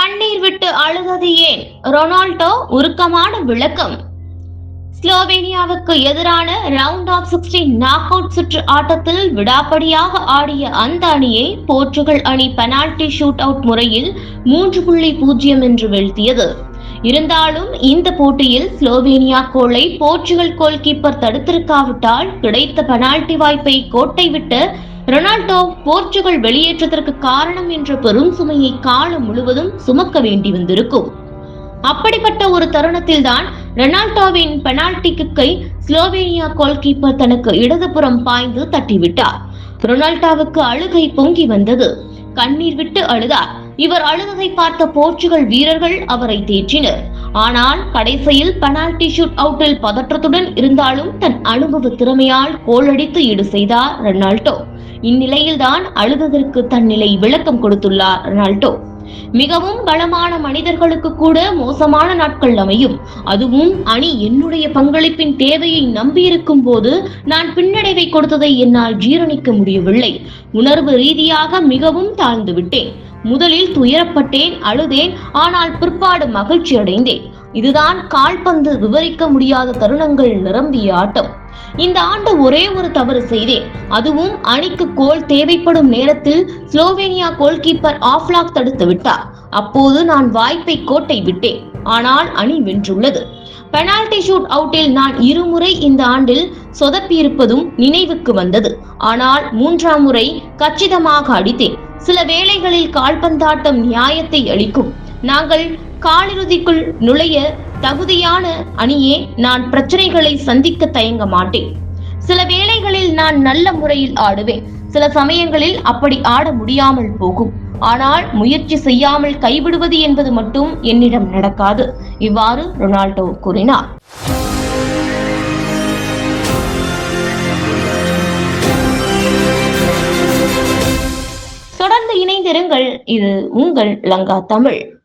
கண்ணீர் விட்டு அழுதது ஏன்? ரொனால்டோ உருக்கமான விளக்கம். ஸ்லோவேனியாவுக்கு எதிரான ரவுண்ட் ஆஃப் 16 நாக் அவுட் சுற்று ஆட்டத்தில் விடாப்படியாக ஆடிய அந்த அணியை போர்ச்சுகல் அணி பெனால்டி ஷூட் அவுட் முறையில் 3.0 என்று வீழ்த்தியது. இருந்தாலும் இந்த போட்டியில் ஸ்லோவேனியா கோலை போர்ச்சுகல் கோல்கீப்பர் தடுத்திருக்காவிட்டால் கிடைத்த பெனால்டி வாய்ப்பை கோட்டை விட்டு ரொனால்டோ போர்ச்சுகல் வெளியேற்றத்திற்கு காரணம் என்ற பெரும் சுமையை காலம் முழுவதும் சுமக்க வேண்டி வந்திருக்கும். அப்படிப்பட்ட ஒரு தருணத்தில் தான் ரொனால்டோவின் பெனால்டி கிக்கை ஸ்லோவேனியா கோல்கீப்பர் தனக்கு இடதுபுறம் பாய்ந்து தட்டிவிட்டார். ரொனால்டோவுக்கு அழுகை பொங்கி வந்தது. கண்ணீர் விட்டு அழுதார். இவர் அழுததை பார்த்த போர்ச்சுகல் வீரர்கள் அவரை தேற்றினர். ஆனால் கடைசியில் பெனால்டி ஷூட் அவுட்டில் பதற்றத்துடன் இருந்தாலும் தன் அனுபவ திறமையால் கோலடித்து ஈடு செய்தார் ரொனால்டோ. இந்நிலையில்தான் அழுததற்கு தன் நிலை விளக்கம் கொடுத்துள்ளார் ரொனால்டோ. மிகவும் பலமான மனிதர்களுக்கு கூட மோசமான நாட்கள் அமையும். அதுவும் அணி என்னுடைய பங்களிப்பின் தேவையை நம்பியிருக்கும் போது நான் பின்னடைவை கொடுத்ததை என்னால் ஜீரணிக்க முடியவில்லை. உணர்வு ரீதியாக மிகவும் தாழ்ந்து விட்டேன். முதலில் துயரப்பட்டேன், அழுதேன். ஆனால் பிற்பாடு மகிழ்ச்சி அடைந்தேன். இதுதான் கால்பந்து விவரிக்க முடியாத தருணங்கள் நிரம்பிய ஆட்டம். இந்த ஆண்டு ஒரே ஒரு தவறு செய்தேன். அதுவும் அணிக்கு கோல் தேவைப்படும் நேரத்தில் ஸ்லோவேனியா கோல்கீப்பர் ஆஃப்லாக் தடுத்து விட்டார். அப்போது நான் வாய்ப்பை கோட்டை விட்டேன். ஆனால் அணி வென்றுள்ளது. பெனால்டி ஷூட் அவுட்டில் நான் இருமுறை இந்த ஆண்டில் சொதப்பியிருப்பதும் நினைவுக்கு வந்தது. ஆனால் 3ஆம் முறை கச்சிதமாக அடித்தேன். சில வேளைகளில் கால்பந்தாட்டம் நியாயத்தை அளிக்கும். நாங்கள் காலிறுதிக்குள் நுழைய தகுதியான அணியே. நான் பிரச்சனைகளை சந்திக்க தயங்க மாட்டேன். சில வேளைகளில் நான் நல்ல முறையில் ஆடுவேன். சில சமயங்களில் அப்படி ஆட முடியாமல் போகும். ஆனால் முயற்சி செய்யாமல் கைவிடுவது என்பது மட்டும் என்னிடம் நடக்காது. இவ்வாறு ரொனால்டோ கூறினார். தொடர்ந்து இணைந்திருங்கள். இது உங்கள் லங்கா தமிழ்.